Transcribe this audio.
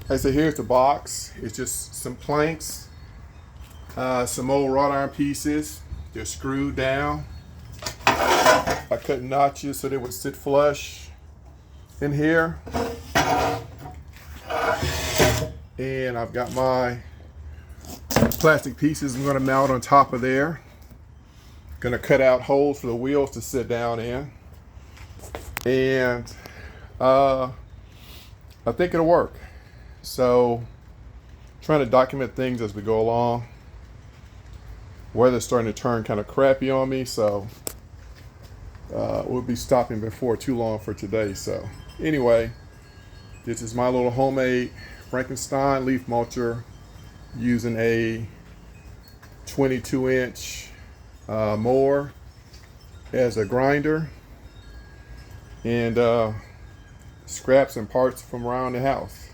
I said, here's the box. It's just some planks, some old wrought iron pieces. They're screwed down. I cut notches so they would sit flush in here. And I've got my plastic pieces I'm going to mount on top of there. Going to cut out holes for the wheels to sit down in. And I think it'll work. So, trying to document things as we go along. Weather's starting to turn kind of crappy on me, so we'll be stopping before too long for today. So, anyway, this is my little homemade Frankenstein leaf mulcher using a 22-inch mower as a grinder and scraps and parts from around the house.